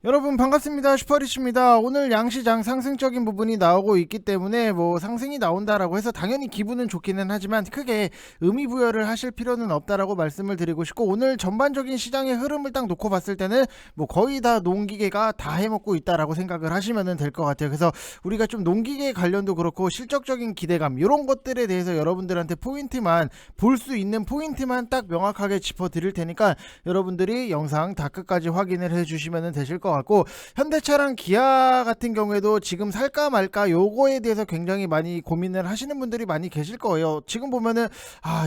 여러분 반갑습니다. 슈퍼리치입니다. 오늘 양시장 상승적인 부분이 나오고 있기 때문에 상승이 나온다라고 해서 당연히 기분은 좋기는 하지만 크게 의미 부여를 하실 필요는 없다라고 말씀을 드리고 싶고, 오늘 전반적인 시장의 흐름을 딱 놓고 봤을 때는 거의 다 농기계가 다 해먹고 있다라고 생각을 하시면 될 것 같아요. 그래서 우리가 좀 농기계 관련도 그렇고 실적적인 기대감 이런 것들에 대해서 여러분들한테 포인트만 볼 수 있는 포인트만 딱 명확하게 짚어 드릴 테니까 여러분들이 영상 다 끝까지 확인을 해 주시면 되실 것 같고, 현대차랑 기아 같은 경우에도 지금 살까 말까 요거에 대해서 굉장히 많이 고민을 하시는 분들이 많이 계실 거예요. 지금 보면은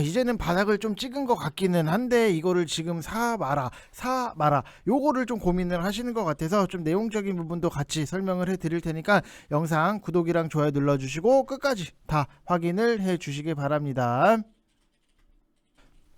이제는 바닥을 좀 찍은 것 같기는 한데 이거를 지금 사 마라 요거를 좀 고민을 하시는 것 같아서 좀 내용적인 부분도 같이 설명을 해 드릴 테니까 영상 구독이랑 좋아요 눌러주시고 끝까지 다 확인을 해 주시기 바랍니다.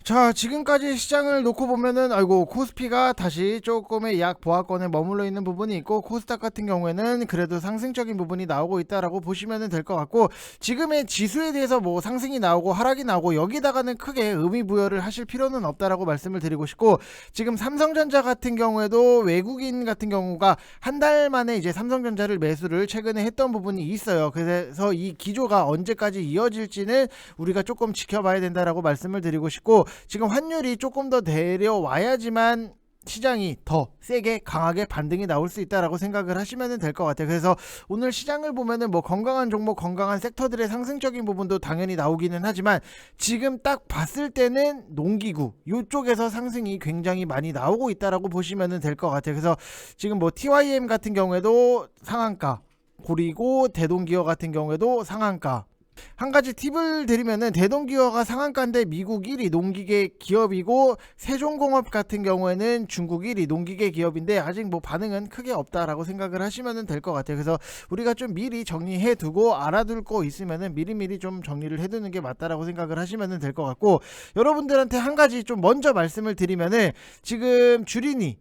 자, 지금까지 시장을 놓고 보면은 코스피가 다시 조금의 약 보합권에 머물러 있는 부분이 있고, 코스닥 같은 경우에는 그래도 상승적인 부분이 나오고 있다라고 보시면 될 것 같고, 지금의 지수에 대해서 상승이 나오고 하락이 나오고 여기다가는 크게 의미 부여를 하실 필요는 없다라고 말씀을 드리고 싶고, 지금 삼성전자 같은 경우에도 외국인 같은 경우가 한 달 만에 이제 삼성전자를 매수를 최근에 했던 부분이 있어요. 그래서 이 기조가 언제까지 이어질지는 우리가 조금 지켜봐야 된다라고 말씀을 드리고 싶고, 지금 환율이 조금 더 내려와야지만 시장이 더 세게 강하게 반등이 나올 수 있다라고 생각을 하시면 될 것 같아요. 그래서 오늘 시장을 보면은 건강한 종목, 건강한 섹터들의 상승적인 부분도 당연히 나오기는 하지만, 지금 딱 봤을 때는 농기구 이쪽에서 상승이 굉장히 많이 나오고 있다라고 보시면 될 것 같아요. 그래서 지금 TYM 같은 경우에도 상한가, 그리고 대동기어 같은 경우에도 상한가. 한 가지 팁을 드리면은, 대동기어가 상한가인데 미국 1위 농기계 기업이고, 세종공업 같은 경우에는 중국 1위 농기계 기업인데 아직 반응은 크게 없다라고 생각을 하시면 될 것 같아요. 그래서 우리가 좀 미리 정리해 두고 알아둘 거 있으면은 미리미리 좀 정리를 해 두는 게 맞다라고 생각을 하시면 될 것 같고, 여러분들한테 한 가지 좀 먼저 말씀을 드리면은, 지금 주린이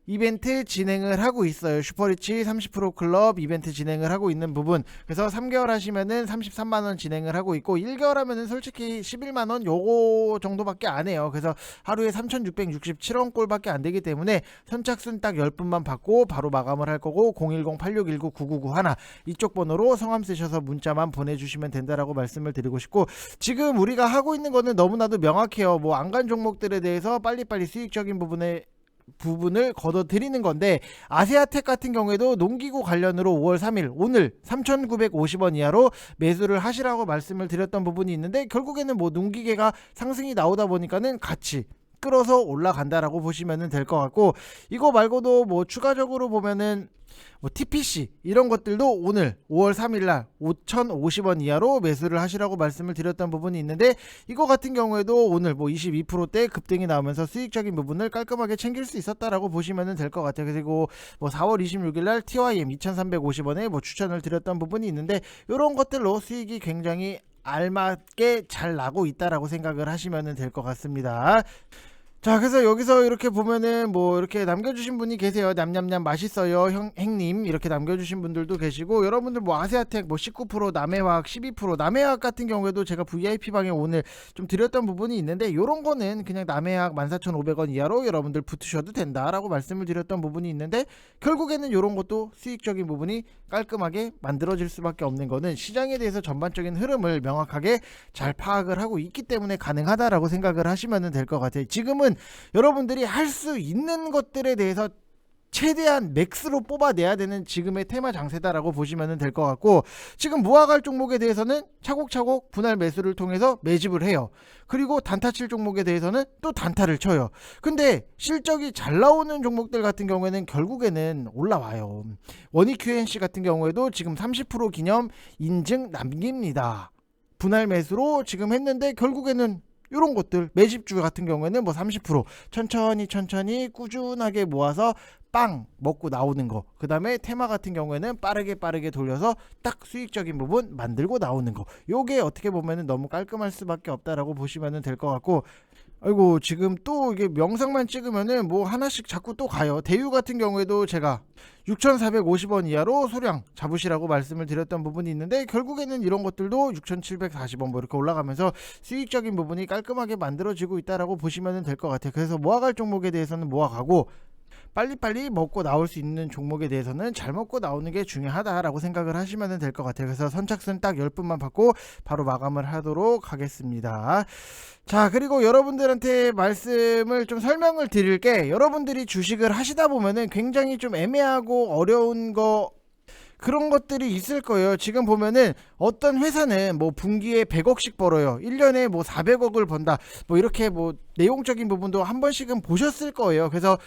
이벤트 진행을 하고 있어요. 슈퍼리치 30% 클럽 이벤트 진행을 하고 있는 부분. 그래서 3개월 하시면은 33만원 진행을 하고 있고, 1개월 하면은 솔직히 11만원 요거 정도밖에 안 해요. 그래서 하루에 3667원 꼴밖에 안 되기 때문에 선착순 딱 10분만 받고 바로 마감을 할 거고, 010-8619-9991 이쪽 번호로 성함 쓰셔서 문자만 보내주시면 된다라고 말씀을 드리고 싶고, 지금 우리가 하고 있는 거는 너무나도 명확해요. 안간 종목들에 대해서 빨리빨리 수익적인 부분을 걷어드리는 건데, 아세아텍 같은 경우에도 농기구 관련으로 5월 3일 오늘 3,950원 이하로 매수를 하시라고 말씀을 드렸던 부분이 있는데, 결국에는 농기계가 상승이 나오다 보니까는 같이 끌어서 올라간다라고 보시면 될 것 같고, 이거 말고도 추가적으로 보면은 TPC 이런 것들도 오늘 5월 3일날 5,050원 이하로 매수를 하시라고 말씀을 드렸던 부분이 있는데, 이거 같은 경우에도 오늘 22%대 급등이 나오면서 수익적인 부분을 깔끔하게 챙길 수 있었다라고 보시면 될 것 같아요. 그리고 4월 26일날 TYM 2,350원에 추천을 드렸던 부분이 있는데, 이런 것들로 수익이 굉장히 알맞게 잘 나고 있다라고 생각을 하시면 될 것 같습니다. 자, 그래서 여기서 이렇게 보면은 이렇게 남겨주신 분이 계세요. 냠냠냠 맛있어요 행님 이렇게 남겨주신 분들도 계시고, 여러분들 아세아텍 19%, 남해화학 12%, 남해화학 같은 경우에도 제가 VIP 방에 오늘 좀 드렸던 부분이 있는데, 요런 거는 그냥 남해화학 14,500원 이하로 여러분들 붙으셔도 된다라고 말씀을 드렸던 부분이 있는데, 결국에는 요런 것도 수익적인 부분이 깔끔하게 만들어질 수밖에 없는 거는 시장에 대해서 전반적인 흐름을 명확하게 잘 파악을 하고 있기 때문에 가능하다라고 생각을 하시면 될 것 같아요. 지금은 여러분들이 할 수 있는 것들에 대해서 최대한 맥스로 뽑아내야 되는 지금의 테마 장세다라고 보시면 될 것 같고, 지금 모아갈 종목에 대해서는 차곡차곡 분할 매수를 통해서 매집을 해요. 그리고 단타 칠 종목에 대해서는 또 단타를 쳐요. 근데 실적이 잘 나오는 종목들 같은 경우에는 결국에는 올라와요. 원익 QNC 같은 경우에도 지금 30% 기념 인증 남깁니다. 분할 매수로 지금 했는데, 결국에는 이런 것들 매집주 같은 경우에는 30% 천천히 꾸준하게 모아서 빵 먹고 나오는 거, 그 다음에 테마 같은 경우에는 빠르게 돌려서 딱 수익적인 부분 만들고 나오는 거, 요게 어떻게 보면은 너무 깔끔할 수밖에 없다라고 보시면 될 것 같고, 아이고 지금 또 이게 영상만 찍으면은 하나씩 자꾸 또 가요. 대유 같은 경우에도 제가 6,450원 이하로 소량 잡으시라고 말씀을 드렸던 부분이 있는데, 결국에는 이런 것들도 6,740원 이렇게 올라가면서 수익적인 부분이 깔끔하게 만들어지고 있다라고 보시면 될 것 같아요. 그래서 모아갈 종목에 대해서는 모아가고, 빨리빨리 먹고 나올 수 있는 종목에 대해서는 잘 먹고 나오는 게 중요하다라고 생각을 하시면 될 것 같아요. 그래서 선착순 딱 10분만 받고 바로 마감을 하도록 하겠습니다. 자, 그리고 여러분들한테 말씀을 좀 설명을 드릴게. 여러분들이 주식을 하시다 보면은 굉장히 좀 애매하고 어려운 거 그런 것들이 있을 거예요. 지금 보면은 어떤 회사는 뭐 분기에 100억씩 벌어요. 1년에 뭐 400억을 번다. 뭐 이렇게 뭐 내용적인 부분도 한 번씩은 보셨을 거예요. 그래서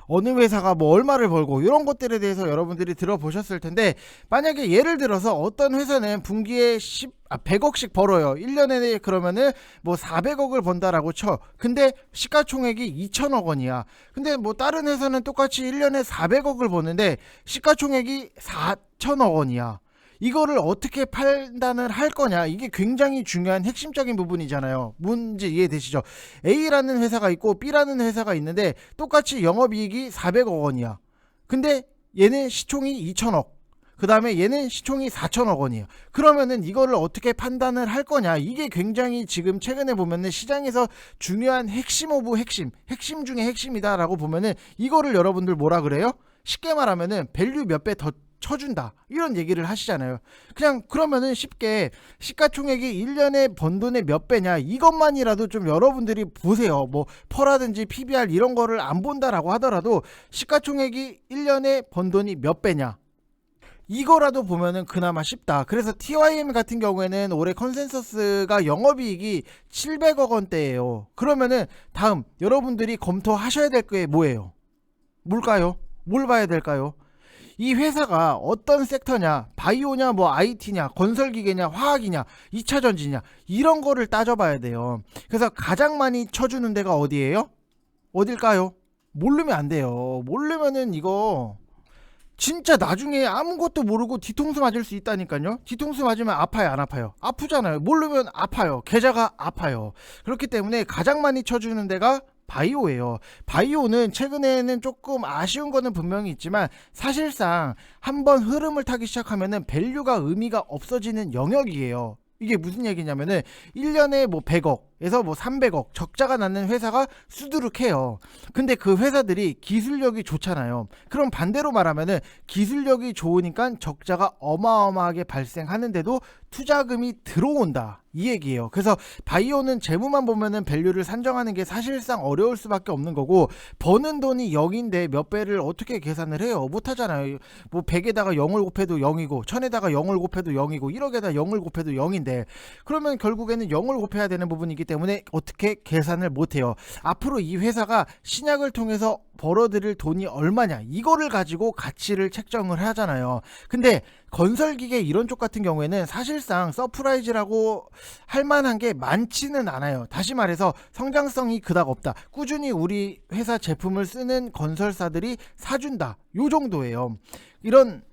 어느 회사가 뭐 얼마를 벌고 이런 것들에 대해서 여러분들이 들어보셨을 텐데, 만약에 예를 들어서 어떤 회사는 분기에 100억씩 벌어요. 1년에 그러면은 뭐 400억을 번다라고 쳐. 근데 시가총액이 2천억 원이야. 근데 뭐 다른 회사는 똑같이 1년에 400억을 버는데 시가총액이 4천억 원이야. 이거를 어떻게 판단을 할 거냐, 이게 굉장히 중요한 핵심적인 부분이잖아요. 문제 이해되시죠? A라는 회사가 있고 B라는 회사가 있는데 똑같이 영업이익이 400억 원이야. 근데 얘는 시총이 2천억, 그 다음에 얘는 시총이 4천억 원이에요. 그러면은 이거를 어떻게 판단을 할 거냐, 이게 굉장히 지금 최근에 보면은 시장에서 중요한 핵심 오브 핵심 중에 핵심이다라고 보면은, 이거를 여러분들 뭐라 그래요? 쉽게 말하면은 밸류 몇 배 더 쳐준다, 이런 얘기를 하시잖아요. 그냥 그러면은 쉽게 시가총액이 1년에 번 돈의 몇 배냐, 이것만이라도 좀 여러분들이 보세요. 뭐 퍼라든지 PBR 이런 거를 안 본다라고 하더라도 시가총액이 1년에 번 돈이 몇 배냐, 이거라도 보면은 그나마 쉽다. 그래서 TYM 같은 경우에는 올해 컨센서스가 영업이익이 700억 원대예요. 그러면은 다음 여러분들이 검토하셔야 될 게 뭐예요? 뭘까요? 뭘 봐야 될까요? 이 회사가 어떤 섹터냐, 바이오냐, 뭐 IT냐, 건설기계냐, 화학이냐, 2차전지냐, 이런 거를 따져봐야 돼요. 그래서 가장 많이 쳐주는 데가 어디예요? 어딜까요? 모르면 안 돼요. 모르면은 이거 진짜 나중에 아무것도 모르고 뒤통수 맞을 수 있다니까요. 뒤통수 맞으면 아파요, 안 아파요? 아프잖아요. 모르면 아파요. 계좌가 아파요. 그렇기 때문에 가장 많이 쳐주는 데가 바이오예요. 바이오는 최근에는 조금 아쉬운 거는 분명히 있지만, 사실상 한번 흐름을 타기 시작하면은 밸류가 의미가 없어지는 영역이에요. 이게 무슨 얘기냐면은 1년에 뭐 100억에서 뭐 300억 적자가 나는 회사가 수두룩해요. 근데 그 회사들이 기술력이 좋잖아요. 그럼 반대로 말하면은 기술력이 좋으니까 적자가 어마어마하게 발생하는데도 투자금이 들어온다, 이 얘기예요. 그래서 바이오는 재무만 보면은 밸류를 산정하는 게 사실상 어려울 수밖에 없는 거고, 버는 돈이 0인데 몇 배를 어떻게 계산을 해요? 못 하잖아요. 뭐 100에다가 0을 곱해도 0이고 1000에다가 0을 곱해도 0이고 1억에다 0을 곱해도 0인데, 그러면 결국에는 0을 곱해야 되는 부분이기 때문에 어떻게 계산을 못 해요. 앞으로 이 회사가 신약을 통해서 벌어들일 돈이 얼마냐, 이거를 가지고 가치를 책정을 하잖아요. 근데 건설기계 이런 쪽 같은 경우에는 사실상 서프라이즈라고 할 만한 게 많지는 않아요. 다시 말해서 성장성이 그닥 없다. 꾸준히 우리 회사 제품을 쓰는 건설사들이 사준다, 요 정도예요. 이런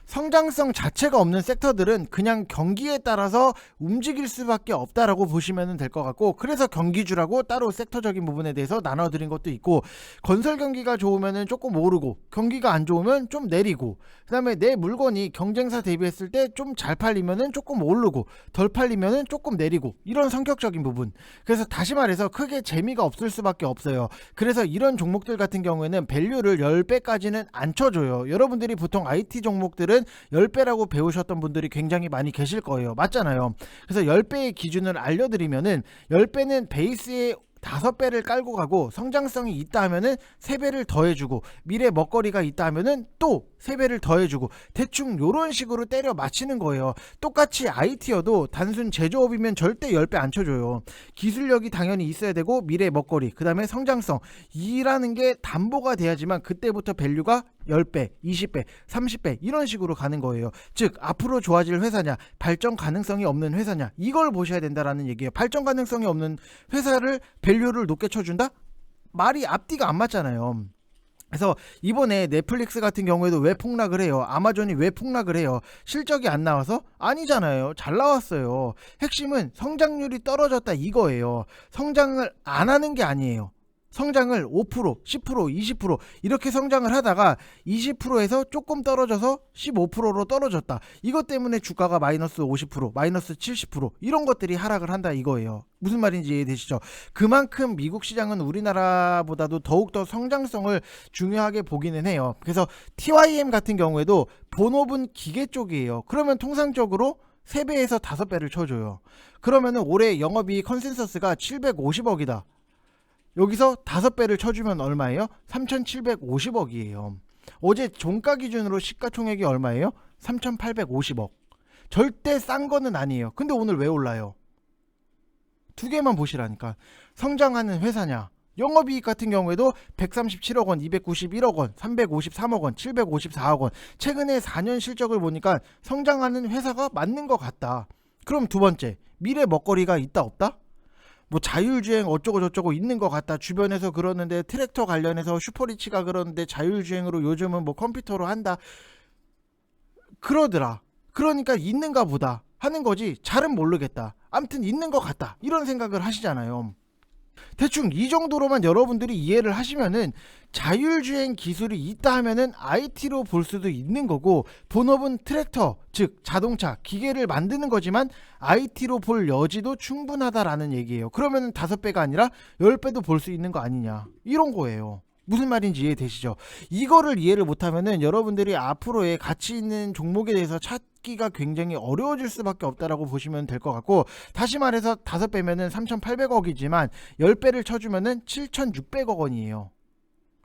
성장성 자체가 없는 섹터들은 그냥 경기에 따라서 움직일 수밖에 없다라고 보시면 될 것 같고, 그래서 경기주라고 따로 섹터적인 부분에 대해서 나눠드린 것도 있고, 건설 경기가 좋으면 조금 오르고 경기가 안 좋으면 좀 내리고, 그 다음에 내 물건이 경쟁사 대비했을 때 좀 잘 팔리면 조금 오르고 덜 팔리면 조금 내리고, 이런 성격적인 부분. 그래서 다시 말해서 크게 재미가 없을 수밖에 없어요. 그래서 이런 종목들 같은 경우에는 밸류를 10배까지는 안 쳐줘요. 여러분들이 보통 IT 종목들은 10배라고 배우셨던 분들이 굉장히 많이 계실 거예요. 맞잖아요. 그래서 10배의 기준을 알려드리면은, 10배는 베이스에 5배를 깔고 가고, 성장성이 있다 하면은 3배를 더해주고, 미래 먹거리가 있다 하면은 또 3배를 더해주고, 대충 요런 식으로 때려 맞히는 거예요. 똑같이 IT여도 단순 제조업이면 절대 10배 안 쳐줘요. 기술력이 당연히 있어야 되고, 미래 먹거리, 그 다음에 성장성, 이라는 게 담보가 돼야지만 그때부터 밸류가 10배, 20배, 30배 이런 식으로 가는 거예요. 즉 앞으로 좋아질 회사냐, 발전 가능성이 없는 회사냐, 이걸 보셔야 된다라는 얘기예요. 발전 가능성이 없는 회사를 밸류를 높게 쳐준다? 말이 앞뒤가 안 맞잖아요. 그래서 이번에 넷플릭스 같은 경우에도 왜 폭락을 해요? 아마존이 왜 폭락을 해요? 실적이 안 나와서? 아니잖아요. 잘 나왔어요. 핵심은 성장률이 떨어졌다, 이거예요. 성장을 안 하는 게 아니에요. 성장을 5%, 10%, 20% 이렇게 성장을 하다가 20%에서 조금 떨어져서 15%로 떨어졌다. 이것 때문에 주가가 마이너스 50%, 마이너스 70% 이런 것들이 하락을 한다 이거예요. 무슨 말인지 이해되시죠? 그만큼 미국 시장은 우리나라보다도 더욱더 성장성을 중요하게 보기는 해요. 그래서 TYM 같은 경우에도 본업은 기계 쪽이에요. 그러면 통상적으로 3배에서 5배를 쳐줘요. 그러면은 올해 영업이익 컨센서스가 750억이다. 여기서 5배를 쳐주면 얼마예요? 3,750억이에요. 어제 종가 기준으로 시가총액이 얼마예요? 3,850억. 절대 싼 거는 아니에요. 근데 오늘 왜 올라요? 두 개만 보시라니까. 성장하는 회사냐? 영업이익 같은 경우에도 137억 원, 291억 원, 353억 원, 754억 원. 최근에 4년 실적을 보니까 성장하는 회사가 맞는 것 같다. 그럼 두 번째, 미래 먹거리가 있다 없다? 뭐 자율주행 어쩌고 저쩌고 있는 것 같다. 주변에서 그러는데 트랙터 관련해서 슈퍼리치가 그러는데 자율주행으로 요즘은 뭐 컴퓨터로 한다. 그러더라. 그러니까 있는가 보다 하는 거지 잘은 모르겠다. 암튼 있는 것 같다. 이런 생각을 하시잖아요. 대충 이 정도로만 여러분들이 이해를 하시면은 자율주행 기술이 있다 하면은 IT로 볼 수도 있는 거고 본업은 트랙터 즉 자동차 기계를 만드는 거지만 IT로 볼 여지도 충분하다라는 얘기예요. 그러면은 5배가 아니라 10배도 볼 수 있는 거 아니냐 이런 거예요. 무슨 말인지 이해되시죠? 이거를 이해를 못하면은 여러분들이 앞으로의 가치 있는 종목에 대해서 찾기가 굉장히 어려워질 수밖에 없다라고 보시면 될 것 같고, 다시 말해서 5배면은 3,800억이지만 10배를 쳐주면은 7,600억 원이에요.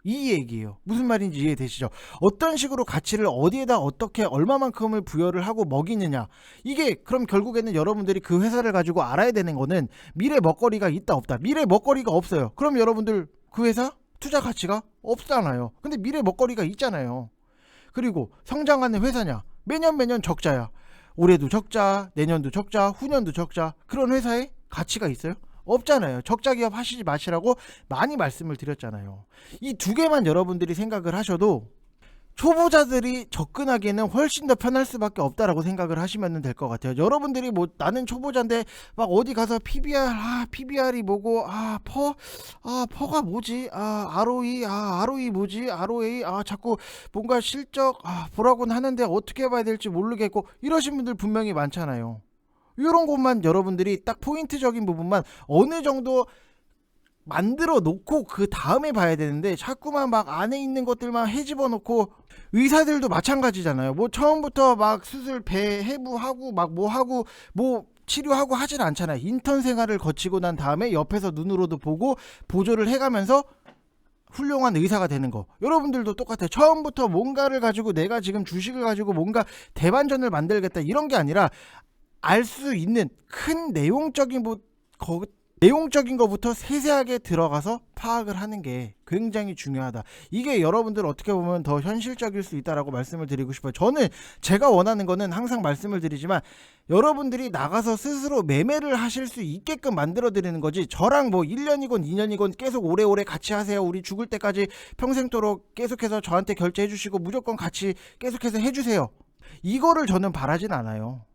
이 얘기예요. 무슨 말인지 이해되시죠? 어떤 식으로 가치를 어디에다 어떻게 얼마만큼을 부여를 하고 먹이느냐, 이게 그럼 결국에는 여러분들이 그 회사를 가지고 알아야 되는 거는 미래 먹거리가 있다 없다. 미래 먹거리가 없어요. 그럼 여러분들 그 회사 투자 가치가 없잖아요. 근데 미래 먹거리가 있잖아요. 그리고 성장하는 회사냐, 매년 적자야. 올해도 적자, 내년도 적자, 후년도 적자. 그런 회사에 가치가 있어요? 없잖아요. 적자 기업 하시지 마시라고 많이 말씀을 드렸잖아요. 이 두 개만 여러분들이 생각을 하셔도 초보자들이 접근하기에는 훨씬 더 편할 수밖에 없다라고 생각을 하시면 될 것 같아요. 여러분들이 뭐 나는 초보자인데 막 어디 가서 PBR이 뭐고 퍼가 뭐지, ROE 뭐지, ROA 자꾸 뭔가 실적 보라고는 하는데 어떻게 봐야 될지 모르겠고 이러신 분들 분명히 많잖아요. 이런 것만 여러분들이 딱 포인트적인 부분만 어느 정도 만들어 놓고 그 다음에 봐야 되는데 자꾸만 막 안에 있는 것들만 헤집어 놓고, 의사들도 마찬가지잖아요. 뭐 처음부터 막 수술 배 해부하고 막 뭐 하고 뭐 치료하고 하진 않잖아요. 인턴 생활을 거치고 난 다음에 옆에서 눈으로도 보고 보조를 해가면서 훌륭한 의사가 되는 거. 여러분들도 똑같아요. 처음부터 뭔가를 가지고 내가 지금 주식을 가지고 뭔가 대반전을 만들겠다 이런 게 아니라 알 수 있는 큰 내용적인 것부터 세세하게 들어가서 파악을 하는 게 굉장히 중요하다. 이게 여러분들 어떻게 보면 더 현실적일 수 있다라고 말씀을 드리고 싶어요. 저는 제가 원하는 거는 항상 말씀을 드리지만 여러분들이 나가서 스스로 매매를 하실 수 있게끔 만들어 드리는 거지, 저랑 뭐 1년이건 2년이건 계속 오래오래 같이 하세요, 우리 죽을 때까지 평생도록 계속해서 저한테 결제해 주시고 무조건 같이 계속해서 해주세요, 이거를 저는 바라진 않아요.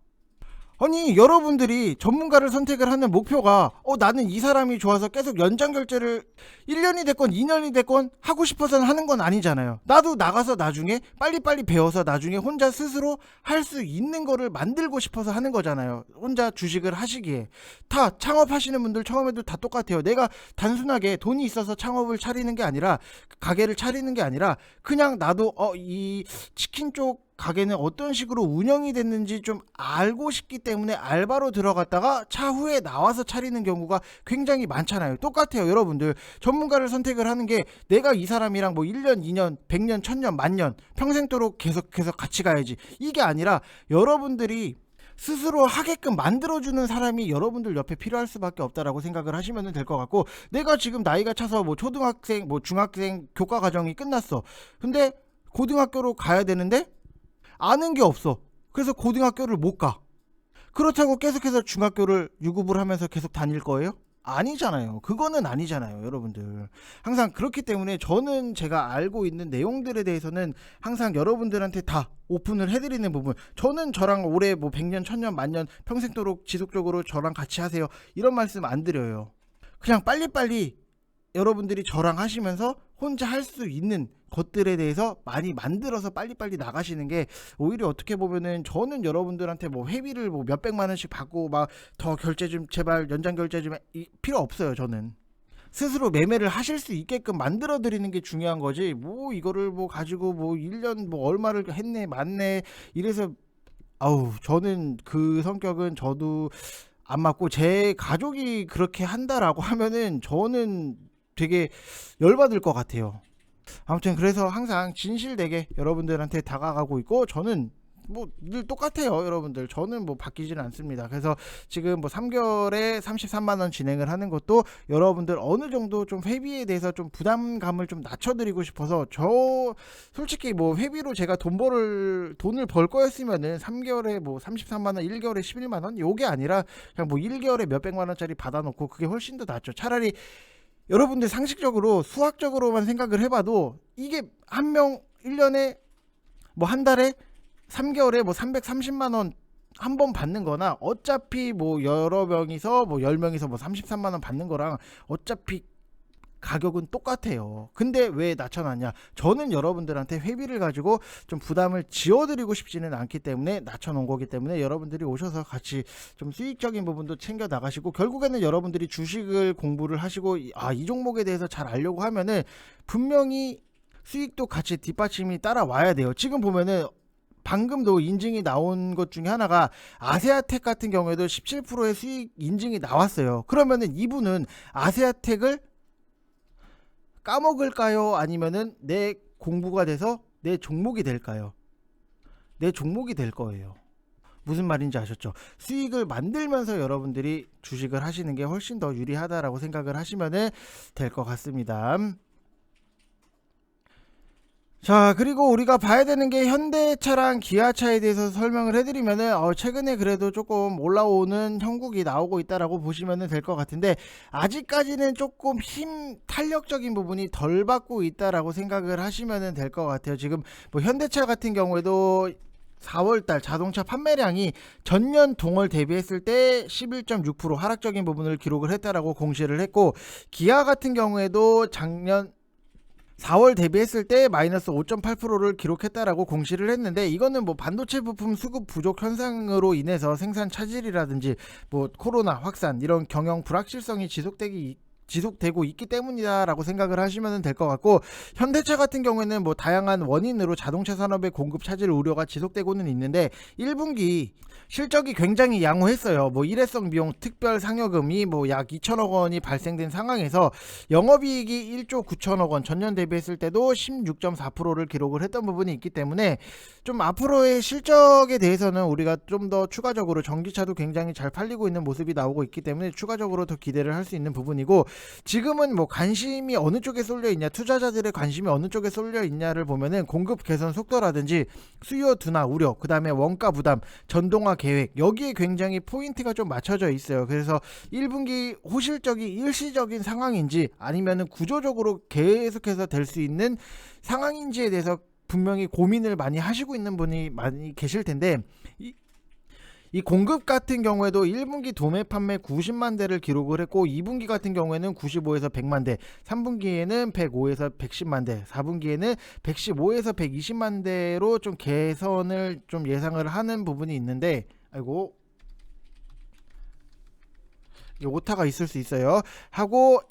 아니 여러분들이 전문가를 선택을 하는 목표가 나는 이 사람이 좋아서 계속 연장 결제를 1년이 됐건 2년이 됐건 하고 싶어서 하는 건 아니잖아요. 나도 나가서 나중에 빨리빨리 배워서 나중에 혼자 스스로 할 수 있는 거를 만들고 싶어서 하는 거잖아요. 혼자 주식을 하시기에. 다 창업하시는 분들 처음에도 다 똑같아요. 내가 단순하게 돈이 있어서 창업을 차리는 게 아니라, 가게를 차리는 게 아니라 그냥 나도 이 치킨 쪽 가게는 어떤 식으로 운영이 됐는지 좀 알고 싶기 때문에 알바로 들어갔다가 차후에 나와서 차리는 경우가 굉장히 많잖아요. 똑같아요. 여러분들 전문가를 선택을 하는 게 내가 이 사람이랑 뭐 1년 2년 100년 1000년 만년 평생도록 계속해서 같이 가야지, 이게 아니라 여러분들이 스스로 하게끔 만들어주는 사람이 여러분들 옆에 필요할 수밖에 없다라고 생각을 하시면 될 것 같고, 내가 지금 나이가 차서 뭐 초등학생 뭐 중학생 교과 과정이 끝났어. 근데 고등학교로 가야 되는데 아는 게 없어. 그래서 고등학교를 못 가. 그렇다고 계속해서 중학교를 유급을 하면서 계속 다닐 거예요? 아니잖아요. 그거는 아니잖아요, 여러분들. 항상 그렇기 때문에 저는 제가 알고 있는 내용들에 대해서는 항상 여러분들한테 다 오픈을 해드리는 부분. 저는 저랑 올해 뭐 100년, 1000년, 만년 평생도록 지속적으로 저랑 같이 하세요, 이런 말씀 안 드려요. 그냥 빨리빨리 여러분들이 저랑 하시면서 혼자 할 수 있는 것들에 대해서 많이 만들어서 빨리빨리 나가시는 게 오히려 어떻게 보면은 저는 여러분들한테 뭐 회비를 뭐 몇백만 원씩 받고 막 더 결제 좀 제발 연장 결제 좀 필요 없어요. 저는 스스로 매매를 하실 수 있게끔 만들어 드리는 게 중요한 거지, 뭐 이거를 뭐 가지고 뭐 1년 뭐 얼마를 했네 맞네 이래서 아우, 저는 그 성격은 저도 안 맞고, 제 가족이 그렇게 한다라고 하면은 저는 되게 열받을 것 같아요. 아무튼 그래서 항상 진실되게 여러분들한테 다가가고 있고, 저는 뭐 늘 똑같아요. 여러분들, 저는 뭐 바뀌지는 않습니다. 그래서 지금 뭐 3개월에 33만 원 진행을 하는 것도 여러분들 어느 정도 좀 회비에 대해서 좀 부담감을 좀 낮춰드리고 싶어서, 저 솔직히 뭐 회비로 제가 돈을 벌 거였으면은 3개월에 뭐 33만 원, 1개월에 11만 원 요게 아니라 그냥 뭐 1개월에 몇백만 원짜리 받아놓고 그게 훨씬 더 낫죠. 차라리 여러분들 상식적으로 수학적으로만 생각을 해봐도 이게 한 명 1년에 뭐 한 달에 3개월에 뭐 330만 원 한 번 받는 거나, 어차피 뭐 여러 명이서 뭐 10명이서 뭐 33만 원 받는 거랑 어차피 가격은 똑같아요. 근데 왜 낮춰놨냐? 저는 여러분들한테 회비를 가지고 좀 부담을 지어드리고 싶지는 않기 때문에 낮춰놓은 거기 때문에, 여러분들이 오셔서 같이 좀 수익적인 부분도 챙겨 나가시고, 결국에는 여러분들이 주식을 공부를 하시고 이 종목에 대해서 잘 알려고 하면은 분명히 수익도 같이 뒷받침이 따라와야 돼요. 지금 보면은 방금도 인증이 나온 것 중에 하나가 아세아텍 같은 경우에도 17%의 수익 인증이 나왔어요. 그러면은 이분은 아세아텍을 까먹을까요? 아니면은 내 공부가 돼서 내 종목이 될까요? 내 종목이 될 거예요. 무슨 말인지 아셨죠? 수익을 만들면서 여러분들이 주식을 하시는 게 훨씬 더 유리하다라고 생각을 하시면 될 것 같습니다. 자, 그리고 우리가 봐야 되는 게 현대차랑 기아차에 대해서 설명을 해드리면은 최근에 그래도 조금 올라오는 형국이 나오고 있다라고 보시면 될 것 같은데, 아직까지는 조금 탄력적인 부분이 덜 받고 있다라고 생각을 하시면 될 것 같아요. 지금 뭐 현대차 같은 경우에도 4월달 자동차 판매량이 전년 동월 대비했을 때 11.6% 하락적인 부분을 기록을 했다라고 공시를 했고, 기아 같은 경우에도 작년 4월 대비했을 때 마이너스 5.8%를 기록했다라고 공시를 했는데, 이거는 뭐 반도체 부품 수급 부족 현상으로 인해서 생산 차질이라든지 뭐 코로나 확산 이런 경영 불확실성이 지속되고 있기 때문이다라고 생각을 하시면 될 것 같고, 현대차 같은 경우에는 뭐 다양한 원인으로 자동차 산업의 공급 차질 우려가 지속되고는 있는데 1분기 실적이 굉장히 양호했어요. 뭐 일회성 비용 특별 상여금이 뭐 약 2천억 원이 발생된 상황에서 영업이익이 1조 9천억 원, 전년 대비했을 때도 16.4%를 기록을 했던 부분이 있기 때문에, 좀 앞으로의 실적에 대해서는 우리가 좀 더 추가적으로, 전기차도 굉장히 잘 팔리고 있는 모습이 나오고 있기 때문에 추가적으로 더 기대를 할 수 있는 부분이고, 지금은 뭐 관심이 어느 쪽에 쏠려 있냐, 투자자들의 관심이 어느 쪽에 쏠려 있냐를 보면은 공급 개선 속도라든지 수요 둔화 우려, 그 다음에 원가 부담, 전동화 계획, 여기에 굉장히 포인트가 좀 맞춰져 있어요. 그래서 1분기 호실적이 일시적인 상황인지 아니면은 구조적으로 계속해서 될 수 있는 상황인지에 대해서 분명히 고민을 많이 하시고 있는 분이 많이 계실 텐데, 이 공급 같은 경우에도 1분기 도매 판매 90만 대를 기록을 했고, 2분기 같은 경우에는 95에서 100만 대, 3분기에는 105에서 110만 대, 4분기에는 115에서 120만 대로 좀 개선을 좀 예상을 하는 부분이 있는데, 아이고, 오타가 있을 수 있어요. 하고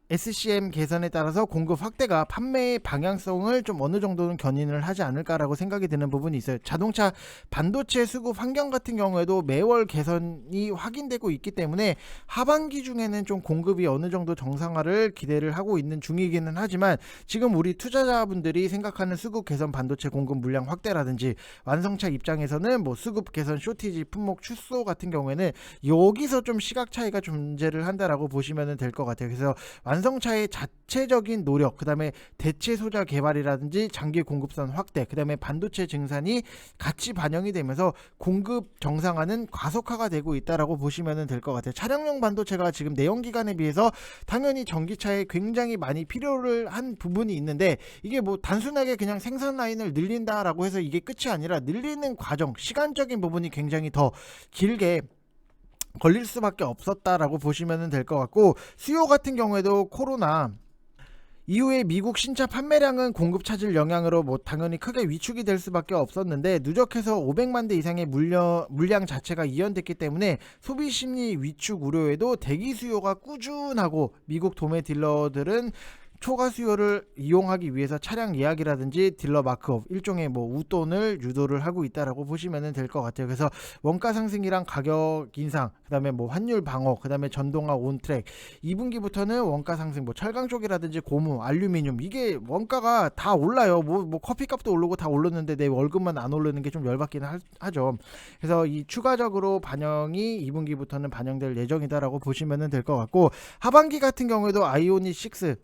SCM 개선에 따라서 공급 확대가 판매의 방향성을 좀 어느 정도는 견인을 하지 않을까라고 생각이 드는 부분이 있어요. 자동차 반도체 수급 환경 같은 경우에도 매월 개선이 확인되고 있기 때문에 하반기 중에는 좀 공급이 어느 정도 정상화를 기대를 하고 있는 중이기는 하지만, 지금 우리 투자자분들이 생각하는 수급 개선 반도체 공급 물량 확대라든지 완성차 입장에서는 뭐 수급 개선 쇼티지 품목 축소 같은 경우에는 여기서 좀 시각 차이가 존재를 한다라고 보시면 될 것 같아요. 그래서 완성차의 자체적인 노력, 그 다음에 대체 소자 개발이라든지 장기 공급선 확대, 그 다음에 반도체 증산이 같이 반영이 되면서 공급 정상화는 가속화가 되고 있다라고 보시면 될 것 같아요. 차량용 반도체가 지금 내연기관에 비해서 당연히 전기차에 굉장히 많이 필요를 한 부분이 있는데, 이게 뭐 단순하게 그냥 생산 라인을 늘린다라고 해서 이게 끝이 아니라 늘리는 과정, 시간적인 부분이 굉장히 더 길게 걸릴 수밖에 없었다라고 보시면 될 것 같고, 수요 같은 경우에도 코로나 이후에 미국 신차 판매량은 공급 차질 영향으로 뭐 당연히 크게 위축이 될 수밖에 없었는데, 누적해서 500만 대 이상의 물량 자체가 이연됐기 때문에 소비 심리 위축 우려에도 대기 수요가 꾸준하고, 미국 도매 딜러들은 초과 수요를 이용하기 위해서 차량 예약이라든지 딜러 마크업, 일종의 뭐 웃돈을 유도를 하고 있다라고 보시면 될 것 같아요. 그래서 원가 상승이랑 가격 인상, 그다음에 뭐 환율 방어, 그다음에 전동화 온트랙, 2분기부터는 원가 상승, 뭐 철강 쪽이라든지 고무, 알루미늄, 이게 원가가 다 올라요. 뭐 커피값도 오르고 다 올랐는데 내 월급만 안 오르는 게 좀 열받기는 하죠. 그래서 이 추가적으로 반영이 2분기부터는 반영될 예정이다라고 보시면 될 것 같고, 하반기 같은 경우에도 아이오닉 6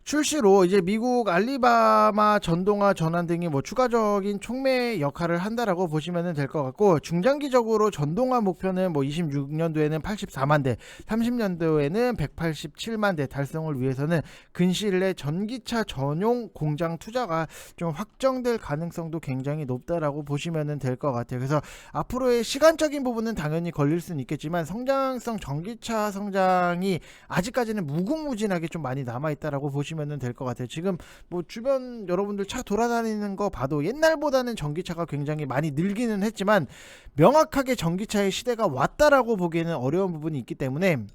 출시로 이제 미국 알리바마 전동화 전환 등이 뭐 추가적인 촉매 역할을 한다라고 보시면 될 것 같고, 중장기적으로 전동화 목표는 뭐 26년도에는 84만 대, 30년도에는 187만 대 달성을 위해서는 근시일 내 전기차 전용 공장 투자가 좀 확정될 가능성도 굉장히 높다라고 보시면 될 것 같아요. 그래서 앞으로의 시간적인 부분은 당연히 걸릴 수는 있겠지만, 성장성 전기차 성장이 아직까지는 무궁무진하게 좀 많이 남아있다라고 보시면 될 것 같아요. 지금 뭐 주변 여러분들 차 돌아다니는 거 봐도 옛날보다는 전기차가 굉장히 많이 늘기는 했지만, 명확하게 전기차의 시대가 왔다라고 보기에는 어려운 부분이 있기 때문에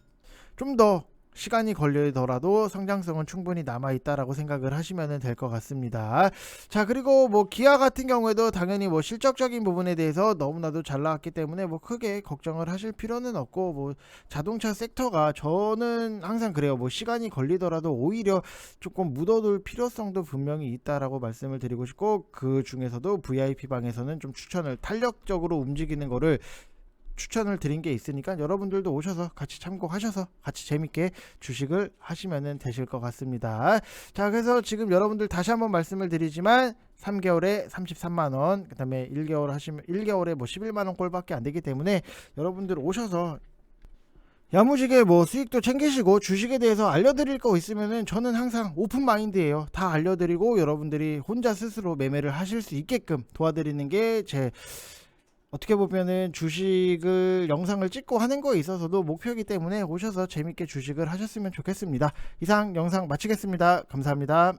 좀 더 시간이 걸리더라도 성장성은 충분히 남아있다라고 생각을 하시면 될 것 같습니다. 자, 그리고 뭐 기아 같은 경우에도 당연히 뭐 실적적인 부분에 대해서 너무나도 잘 나왔기 때문에 뭐 크게 걱정을 하실 필요는 없고, 뭐 자동차 섹터가 저는 항상 그래요. 뭐 시간이 걸리더라도 오히려 조금 묻어둘 필요성도 분명히 있다라고 말씀을 드리고 싶고, 그 중에서도 VIP 방에서는 좀 추천을, 탄력적으로 움직이는 거를 추천을 드린 게 있으니까 여러분들도 오셔서 같이 참고하셔서 같이 재밌게 주식을 하시면 되실 것 같습니다. 자, 그래서 지금 여러분들 다시 한번 말씀을 드리지만, 3개월에 33만원, 그 다음에 1개월 하시면 1개월에 뭐 11만원 꼴밖에 안 되기 때문에 여러분들 오셔서 야무지게 뭐 수익도 챙기시고, 주식에 대해서 알려드릴 거 있으면은 저는 항상 오픈 마인드예요. 다 알려드리고 여러분들이 혼자 스스로 매매를 하실 수 있게끔 도와드리는 게 제, 어떻게 보면은 주식을 영상을 찍고 하는 거에 있어서도 목표이기 때문에 오셔서 재밌게 주식을 하셨으면 좋겠습니다. 이상 영상 마치겠습니다. 감사합니다.